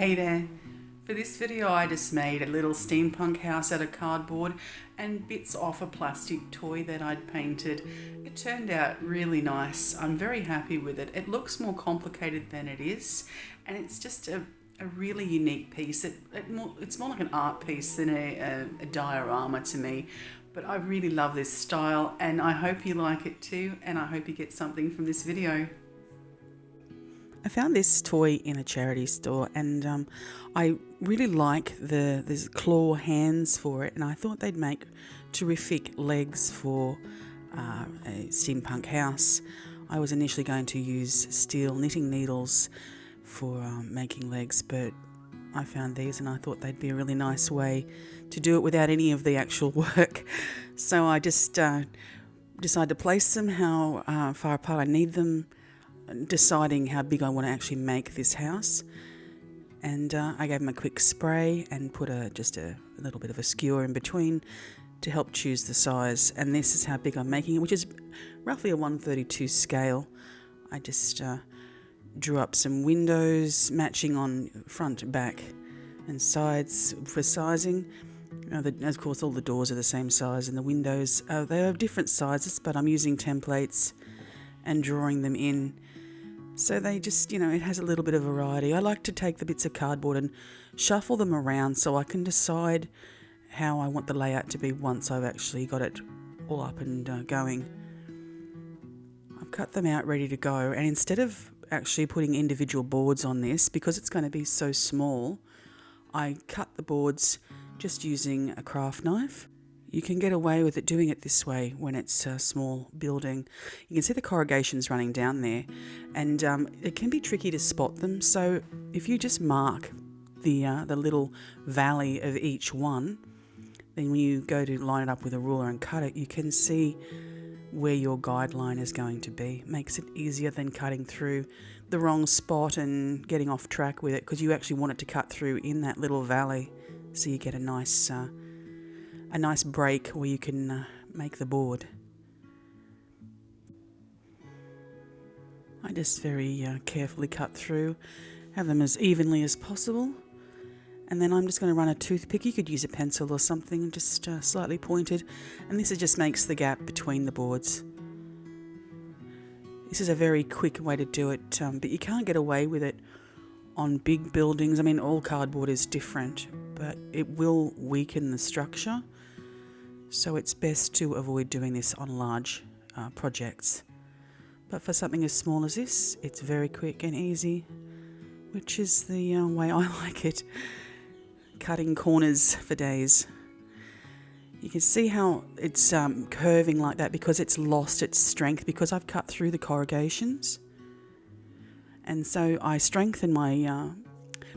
Hey there. For this video I just made a little steampunk house out of cardboard and bits off a plastic toy that I'd painted. It turned out really nice. I'm very happy with it. It looks more complicated than it is, and it's just a really unique piece. It's more like an art piece than a diorama to me. But I really love this style and I hope you like it too, and I hope you get something from this video. I found this toy in a charity store and I really like there's claw hands for it, and I thought they'd make terrific legs for a steampunk house. I was initially going to use steel knitting needles for making legs, but I found these and I thought they'd be a really nice way to do it without any of the actual work. So I just decided to place them how far apart I need them, deciding how big I want to actually make this house. And I gave them a quick spray and put just a little bit of a skewer in between to help choose the size. And this is how big I'm making it, which is roughly a 1/32 scale. I just drew up some windows matching on front, back and sides for sizing. Of course all the doors are the same size, and the windows, they are different sizes, but I'm using templates and drawing them in. So they just, it has a little bit of variety. I like to take the bits of cardboard and shuffle them around so I can decide how I want the layout to be once I've actually got it all up and going. I've cut them out ready to go, and instead of actually putting individual boards on this, because it's going to be so small, I cut the boards just using a craft knife. You can get away with it doing it this way when it's a small building. You can see the corrugations running down there, and it can be tricky to spot them. So if you just mark the little valley of each one, then when you go to line it up with a ruler and cut it, you can see where your guideline is going to be. It makes it easier than cutting through the wrong spot and getting off track with it, because you actually want it to cut through in that little valley, so you get a nice break where you can make the board. I just very carefully cut through, have them as evenly as possible, and then I'm just going to run a toothpick. You could use a pencil or something, just slightly pointed, and this just makes the gap between the boards. This is a very quick way to do it, but you can't get away with it on big buildings. I mean, all cardboard is different, but it will weaken the structure. So it's best to avoid doing this on large projects. But for something as small as this, it's very quick and easy, which is the way I like it. Cutting corners for days. You can see how it's curving like that because it's lost its strength, because I've cut through the corrugations. And so I strengthen my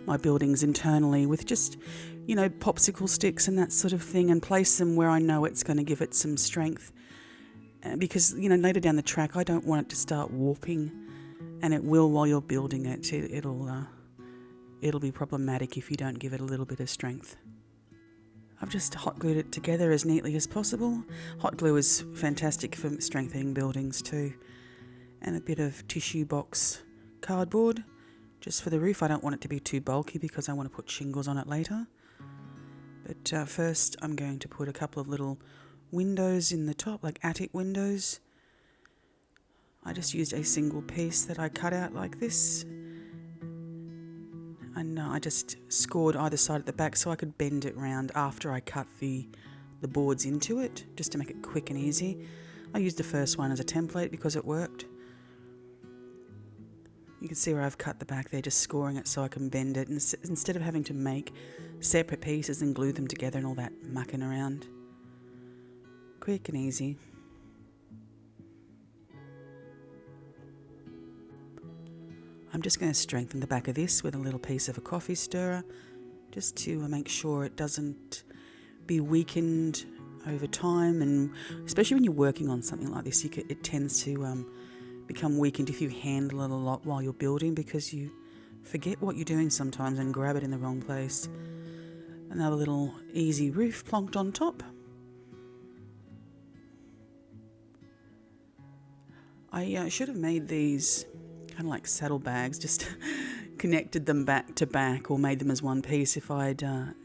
my buildings internally with just, popsicle sticks and that sort of thing, and place them where I know it's going to give it some strength. Because, later down the track, I don't want it to start warping, and it will while you're building it. It'll be problematic if you don't give it a little bit of strength. I've just hot glued it together as neatly as possible. Hot glue is fantastic for strengthening buildings too. And a bit of tissue box cardboard just for the roof. I don't want it to be too bulky because I want to put shingles on it later. But first I'm going to put a couple of little windows in the top, like attic windows. I just used a single piece that I cut out like this, and I just scored either side at the back so I could bend it round after I cut the boards into it, just to make it quick and easy. I used the first one as a template because it worked. You can see where I've cut the back there, just scoring it so I can bend it, instead of having to make separate pieces and glue them together and all that mucking around. Quick and easy. I'm just going to strengthen the back of this with a little piece of a coffee stirrer, just to make sure it doesn't be weakened over time, and especially when you're working on something like this, it tends to become weakened if you handle it a lot while you're building, because you forget what you're doing sometimes and grab it in the wrong place. Another little easy roof plonked on top. I should have made these kind of like saddlebags, just connected them back to back or made them as one piece. If I'd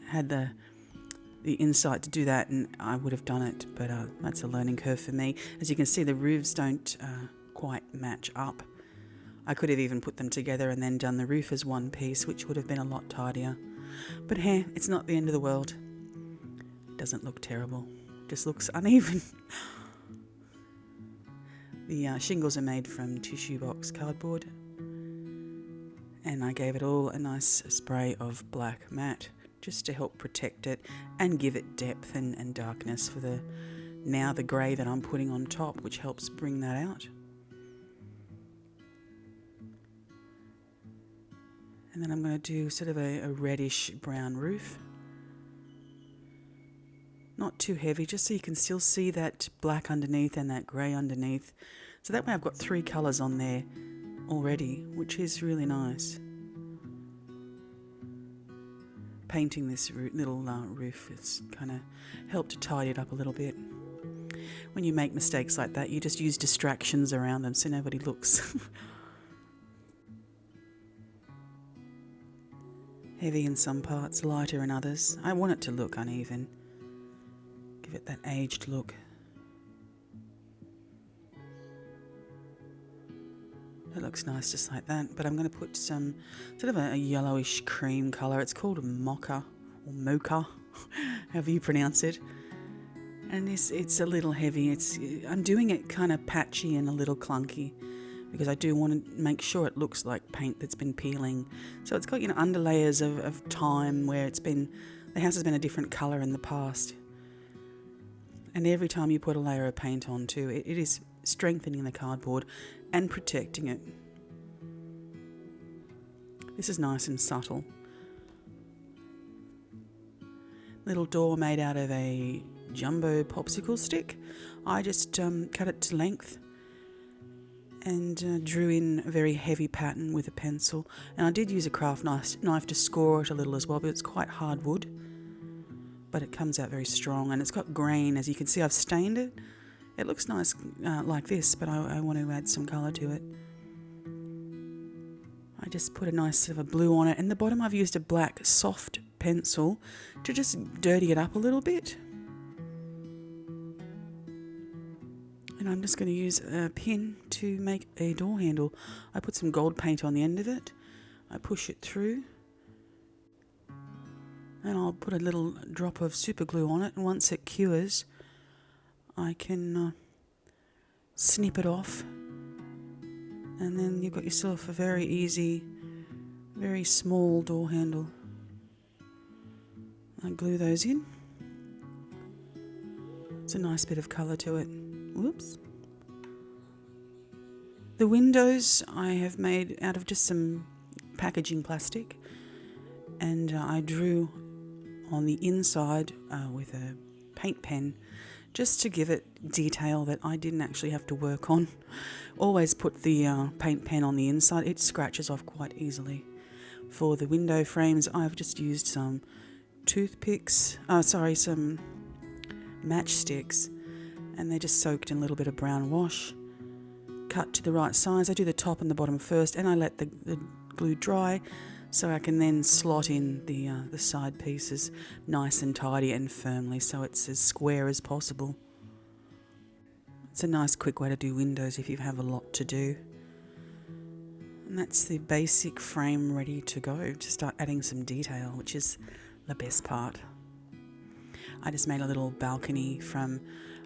had the insight to do that, and I would have done it, but that's a learning curve for me. As you can see, the roofs don't quite match up. I could have even put them together and then done the roof as one piece, which would have been a lot tidier. But hey, it's not the end of the world. It doesn't look terrible, just looks uneven. The shingles are made from tissue box cardboard, and I gave it all a nice spray of black matte just to help protect it and give it depth and darkness for the grey that I'm putting on top, which helps bring that out. And then I'm going to do sort of a reddish brown roof. Not too heavy, just so you can still see that black underneath and that grey underneath. So that way I've got 3 colours on there already, which is really nice. Painting this little roof has kind of helped to tidy it up a little bit. When you make mistakes like that, you just use distractions around them so nobody looks. Heavy in some parts, lighter in others. I want it to look uneven. Give it that aged look. It looks nice just like that, but I'm going to put some sort of a yellowish cream colour. It's called a mocha, or mocha, however you pronounce it. And it's a little heavy. I'm doing it kind of patchy and a little clunky, because I do want to make sure it looks like paint that's been peeling. So it's got, underlayers of time where the house has been a different colour in the past. And every time you put a layer of paint on too, it is strengthening the cardboard and protecting it. This is nice and subtle. Little door made out of a jumbo popsicle stick. I just cut it to length and drew in a very heavy pattern with a pencil. And I did use a craft knife to score it a little as well, but it's quite hard wood. But it comes out very strong, and it's got grain. As you can see, I've stained it. It looks nice like this, but I want to add some colour to it. I just put a nice sort of a blue on it. And the bottom I've used a black soft pencil to just dirty it up a little bit. And I'm just going to use a pin to make a door handle. I put some gold paint on the end of it. I push it through. And I'll put a little drop of super glue on it. And once it cures, I can snip it off. And then you've got yourself a very easy, very small door handle. I glue those in. It's a nice bit of colour to it. Whoops. The windows I have made out of just some packaging plastic, and I drew on the inside with a paint pen just to give it detail that I didn't actually have to work on. Always put the paint pen on the inside. It scratches off quite easily. For the window frames, I've just used some some matchsticks, and they're just soaked in a little bit of brown wash. Cut to the right size. I do the top and the bottom first, and I let the glue dry so I can then slot in the side pieces nice and tidy and firmly so it's as square as possible. It's a nice quick way to do windows if you have a lot to do. And that's the basic frame ready to go, to start adding some detail, which is the best part. I just made a little balcony from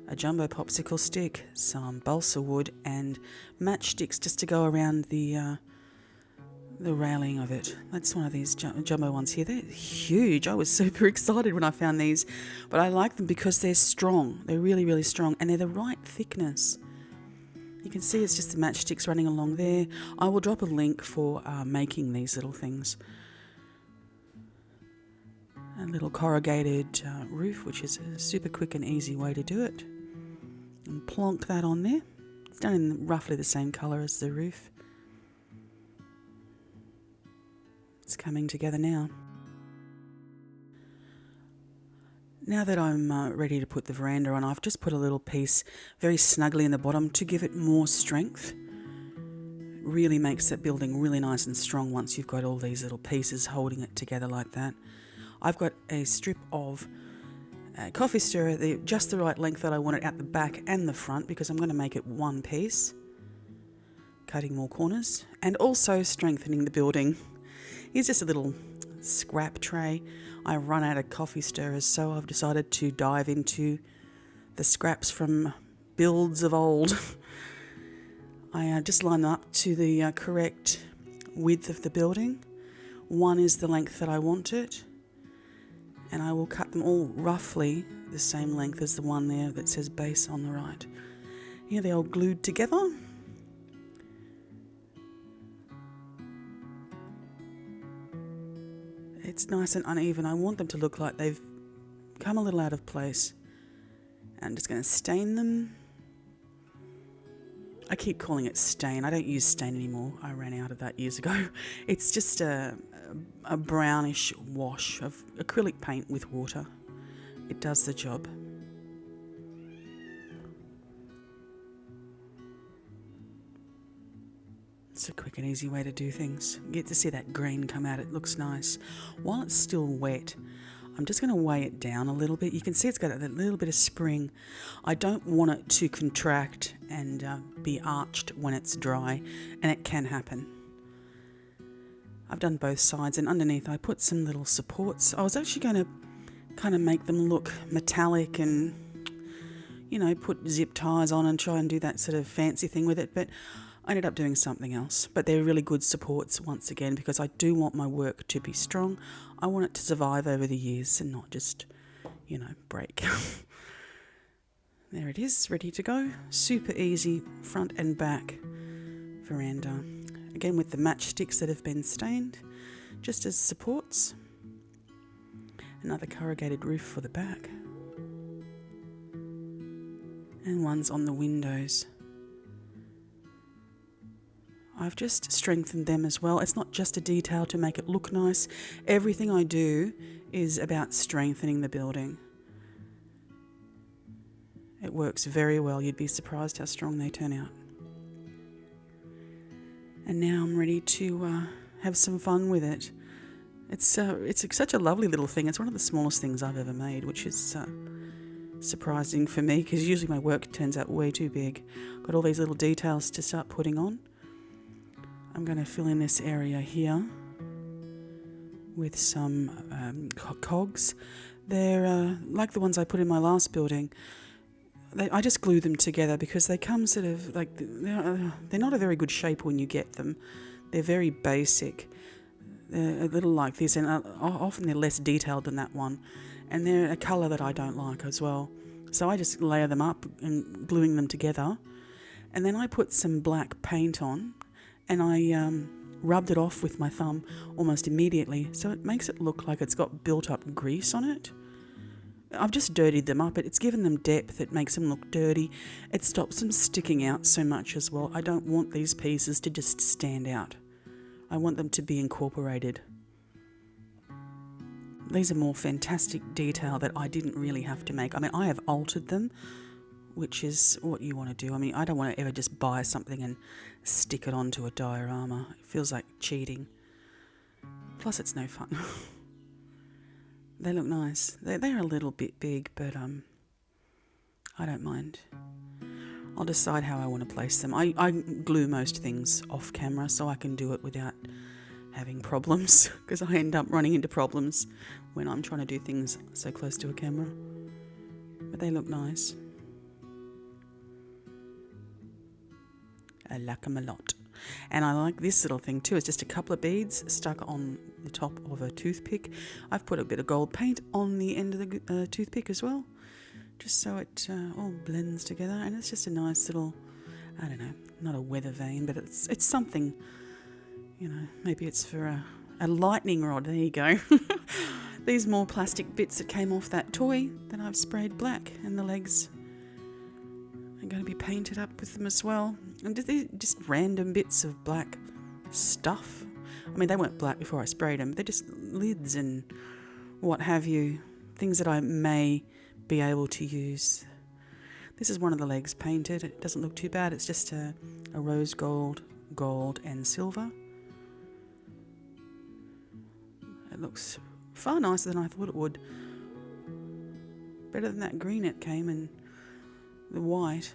a jumbo popsicle stick, some balsa wood and matchsticks just to go around the railing of it. That's one of these jumbo ones here. They're huge. I was super excited when I found these, but I like them because they're strong. They're really, really strong, and they're the right thickness. You can see it's just the matchsticks running along there. I will drop a link for making these little things. A little corrugated roof, which is a super quick and easy way to do it. And plonk that on there. It's done in roughly the same colour as the roof. It's coming together now. Now that I'm ready to put the veranda on, I've just put a little piece very snugly in the bottom to give it more strength. Really makes that building really nice and strong once you've got all these little pieces holding it together like that. I've got a strip of coffee stirrer, just the right length that I want it at the back and the front, because I'm going to make it one piece, cutting more corners and also strengthening the building. Here's just a little scrap tray. I run out of coffee stirrers, so I've decided to dive into the scraps from builds of old. I just line them up to the correct width of the building. One is the length that I want it, and I will cut them all roughly the same length as the one there that says base on the right. Here they're all glued together. It's nice and uneven. I want them to look like they've come a little out of place. I'm just going to stain them. I keep calling it stain. I don't use stain anymore. I ran out of that years ago. It's just a brownish wash of acrylic paint with water. It does the job. It's a quick and easy way to do things. You get to see that green come out. It looks nice. While it's still wet, I'm just going to weigh it down a little bit. You can see it's got a little bit of spring. I don't want it to contract and be arched when it's dry, and it can happen. I've done both sides, and underneath I put some little supports. I was actually going to kind of make them look metallic and, you know, put zip ties on and try and do that sort of fancy thing with it, but I ended up doing something else. But they're really good supports once again, because I do want my work to be strong. I want it to survive over the years and not just, you know, break. There it is, ready to go. Super easy, front and back veranda. Again with the matchsticks that have been stained, just as supports. Another corrugated roof for the back. And one's on the windows. I've just strengthened them as well. It's not just a detail to make it look nice. Everything I do is about strengthening the building. It works very well. You'd be surprised how strong they turn out. And now I'm ready to have some fun with it. It's such a lovely little thing. It's one of the smallest things I've ever made, which is surprising for me, because usually my work turns out way too big. Got all these little details to start putting on. I'm going to fill in this area here with some cogs. They're like the ones I put in my last building. I just glue them together because they come sort of like, they're not a very good shape when you get them. They're very basic. They're a little like this, and often they're less detailed than that one. And they're a colour that I don't like as well. So I just layer them up and gluing them together. And then I put some black paint on, and I rubbed it off with my thumb almost immediately, so it makes it look like it's got built up grease on it. I've just dirtied them up. It's given them depth. It makes them look dirty. It stops them sticking out so much as well. I don't want these pieces to just stand out. I want them to be incorporated. These are more fantastic detail that I didn't really have to make. I mean, I have altered them, which is what you want to do. I mean, I don't want to ever just buy something and stick it onto a diorama. It feels like cheating. Plus, it's no fun. They look nice. They're a little bit big, but I don't mind. I'll decide how I want to place them. I glue most things off camera so I can do it without having problems, because I end up running into problems when I'm trying to do things so close to a camera. But they look nice. I like them a lot. And I like this little thing too. It's just a couple of beads stuck on the top of a toothpick. I've put a bit of gold paint on the end of the toothpick as well, just so it all blends together. And it's just a nice little, I don't know, not a weather vane, but it's something, you know, maybe it's for a lightning rod. There you go. These more plastic bits that came off that toy that I've sprayed black, and the legs are going to be painted up with them as well. And just random bits of black stuff. I mean, they weren't black before I sprayed them. They're just lids and what have you. Things that I may be able to use. This is one of the legs painted. It doesn't look too bad. It's just a rose gold gold and silver. It looks far nicer than I thought it would. Better than that green it came in, the white.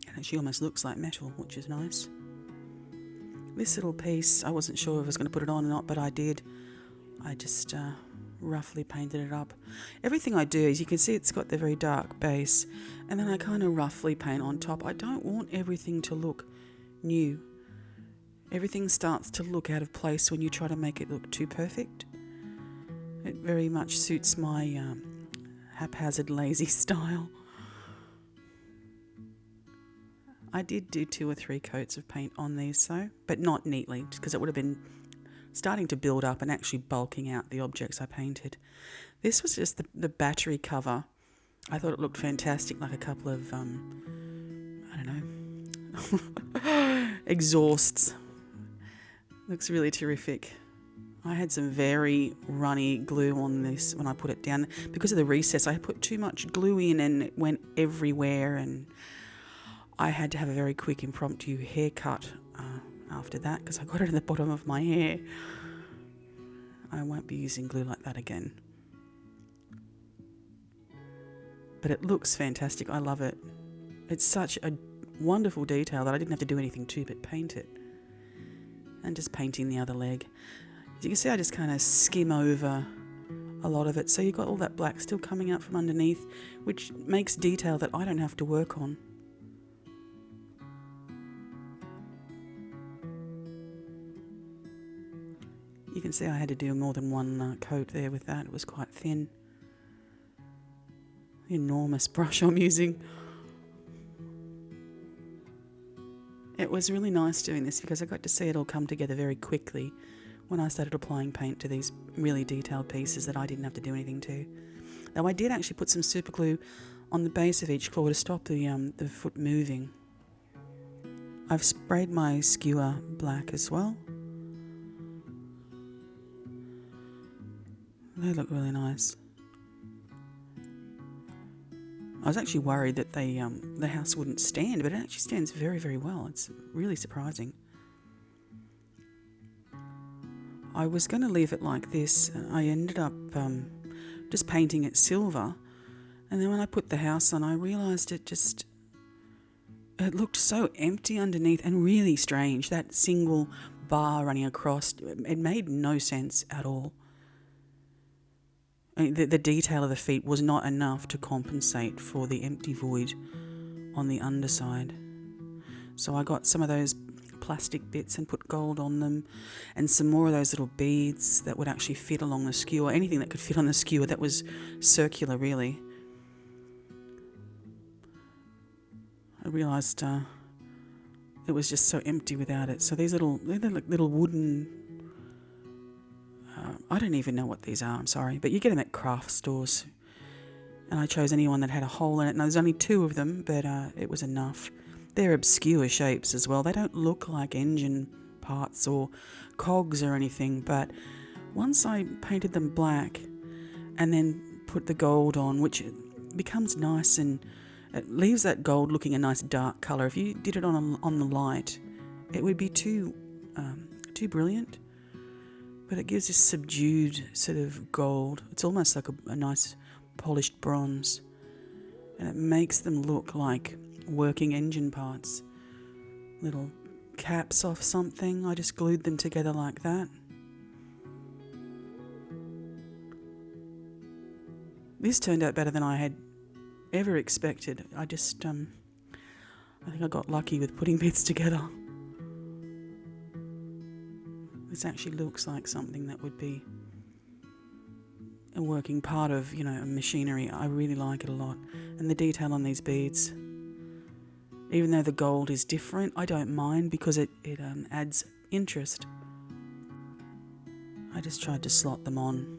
And it actually almost looks like metal, which is nice. This little piece, I wasn't sure if I was going to put it on or not, but I did. I just roughly painted it up. Everything I do is, you can see it's got the very dark base, and then I kind of roughly paint on top. I don't want everything to look new. Everything starts to look out of place when you try to make it look too perfect. It very much suits my haphazard, lazy style. I did do 2 or 3 coats of paint on these though, but not neatly, because it would have been starting to build up and actually bulking out the objects I painted. This was just the battery cover. I thought it looked fantastic, like a couple of, I don't know, exhausts. Looks really terrific. I had some very runny glue on this when I put it down. Because of the recess, I put too much glue in and it went everywhere, and I had to have a very quick impromptu haircut after that because I got it in the bottom of my hair. I won't be using glue like that again. But it looks fantastic. I love it. It's such a wonderful detail that I didn't have to do anything to but paint it. And just painting the other leg. As you can see, I just kind of skim over a lot of it. So you've got all that black still coming out from underneath, which makes detail that I don't have to work on. You can see I had to do more than one coat there with that. It was quite thin. The enormous brush I'm using. It was really nice doing this because I got to see it all come together very quickly when I started applying paint to these really detailed pieces that I didn't have to do anything to. Though I did actually put some super glue on the base of each claw to stop the foot moving. I've sprayed my skewer black as well. They look really nice. I was actually worried that the house wouldn't stand, but it actually stands very, very well. It's really surprising. I was going to leave it like this. I ended up just painting it silver, and then when I put the house on, I realised it looked so empty underneath and really strange. That single bar running across, it made no sense at all. I mean, the detail of the feet was not enough to compensate for the empty void on the underside. So I got some of those plastic bits and put gold on them, and some more of those little beads that would actually fit along the skewer. Anything that could fit on the skewer that was circular, really. I realised it was just so empty without it. So these little wooden... I don't even know what these are, I'm sorry, but you get them at craft stores. And I chose anyone that had a hole in it, and there's only 2 of them, but it was enough. They're obscure shapes as well. They don't look like engine parts or cogs or anything, but once I painted them black and then put the gold on, which becomes nice, and it leaves that gold looking a nice dark colour. If you did it on the light, it would be too brilliant. But it gives this subdued sort of gold. It's almost like a nice polished bronze. And it makes them look like working engine parts. Little caps off something. I just glued them together like that. This turned out better than I had ever expected. I think I got lucky with putting bits together. This actually looks like something that would be a working part of, a machinery. I really like it a lot. And the detail on these beads, even though the gold is different, I don't mind because it adds interest. I just tried to slot them on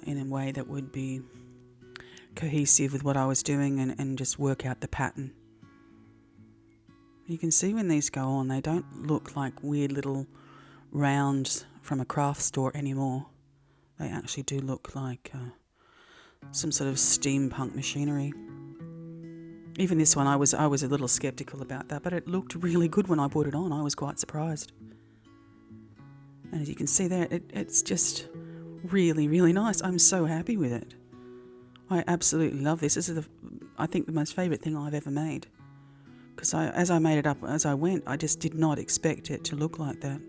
in a way that would be cohesive with what I was doing and just work out the pattern. You can see when these go on, they don't look like weird little rounds from a craft store anymore. They actually do look like some sort of steampunk machinery. Even this one, I was a little skeptical about that, but it looked really good when I put it on. I was quite surprised. And as you can see there, it's just really, really nice. I'm so happy with it. I absolutely love this. This is, I think, the most favourite thing I've ever made. Because as I made it up as I went, I just did not expect it to look like that.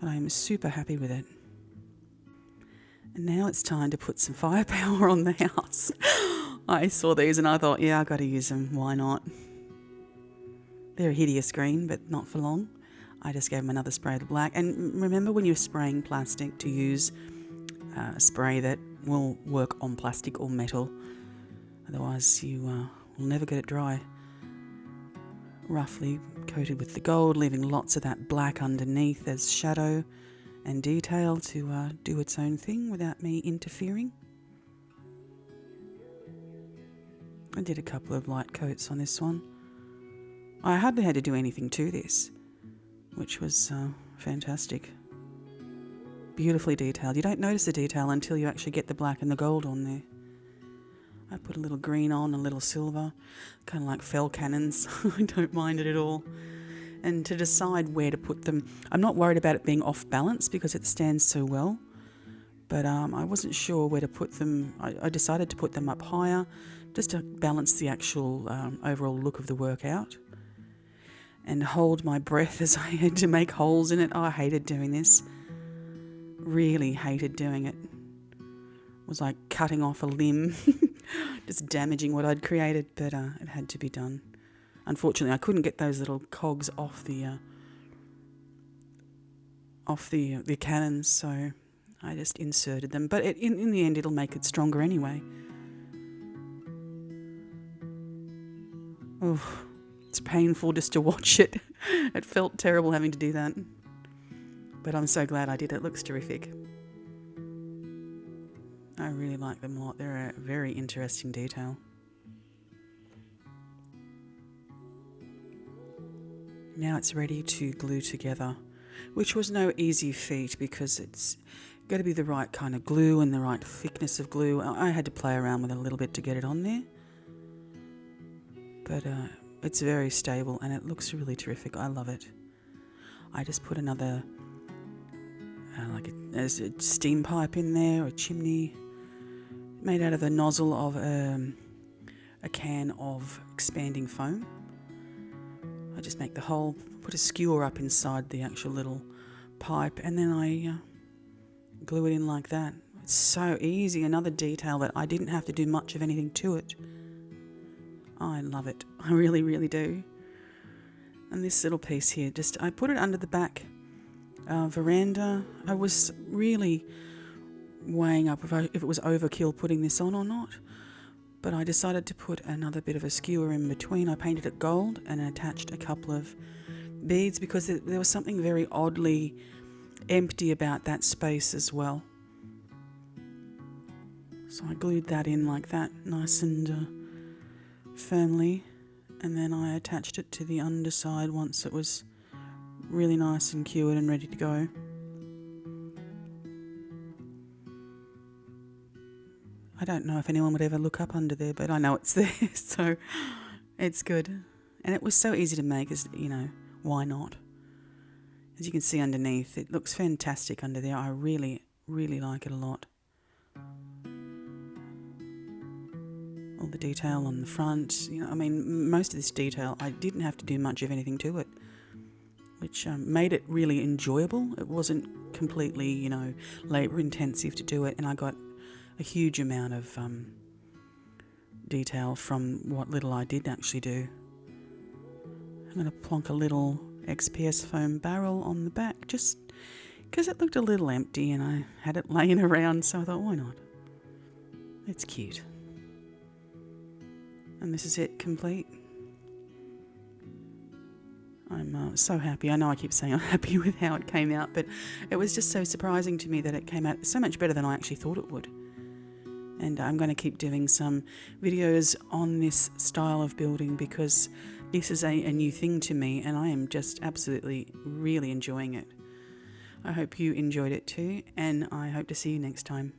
But I'm super happy with it. And now it's time to put some firepower on the house. I saw these and I thought, yeah, I've got to use them. Why not? They're a hideous green, but not for long. I just gave them another spray of the black. And remember, when you're spraying plastic, to use a spray that will work on plastic or metal. Otherwise, you will never get it dry. Roughly coated with the gold, leaving lots of that black underneath as shadow and detail to do its own thing without me interfering. I did a couple of light coats on this one. I hardly had to do anything to this, which was fantastic. Beautifully detailed. You don't notice the detail until you actually get the black and the gold on there. I put a little green on, a little silver, kind of like fell cannons. I don't mind it at all. And to decide where to put them, I'm not worried about it being off balance because it stands so well. But I wasn't sure where to put them. I decided to put them up higher just to balance the actual overall look of the work out. And hold my breath as I had to make holes in it. Oh, I hated doing this. Really hated doing it. It was like cutting off a limb, just damaging what I'd created, but it had to be done. Unfortunately, I couldn't get those little cogs off the cannons, so I just inserted them. But in the end, it'll make it stronger anyway. Oh, it's painful just to watch it. It felt terrible having to do that. But I'm so glad I did. It looks terrific. I really like them a lot. They're a very interesting detail. Now it's ready to glue together, which was no easy feat because it's got to be the right kind of glue and the right thickness of glue. I had to play around with it a little bit to get it on there. But it's very stable and it looks really terrific. I love it. I just put another there's a steam pipe in there, a chimney made out of a nozzle of a can of expanding foam. I just make the hole, put a skewer up inside the actual little pipe, and then I glue it in like that. It's so easy. Another detail that I didn't have to do much of anything to it. I love it. I really, really do. And this little piece here, I put it under the back veranda. I was really weighing up if it was overkill putting this on or not. But I decided to put another bit of a skewer in between. I painted it gold and attached a couple of beads because there was something very oddly empty about that space as well. So I glued that in like that, nice and firmly. And then I attached it to the underside once it was really nice and cured and ready to go. I don't know if anyone would ever look up under there, but I know it's there, so it's good. And it was so easy to make, why not? As you can see underneath, it looks fantastic under there. I really, really like it a lot. All the detail on the front, most of this detail, I didn't have to do much of anything to it, which made it really enjoyable. It wasn't completely, labour intensive to do it, and I got a huge amount of detail from what little I did actually do. I'm going to plonk a little XPS foam barrel on the back just because it looked a little empty and I had it laying around, so I thought, why not? It's cute. And this is it, complete. I'm so happy. I know I keep saying I'm happy with how it came out, but it was just so surprising to me that it came out so much better than I actually thought it would. And I'm going to keep doing some videos on this style of building because this is a new thing to me and I am just absolutely really enjoying it. I hope you enjoyed it too, and I hope to see you next time.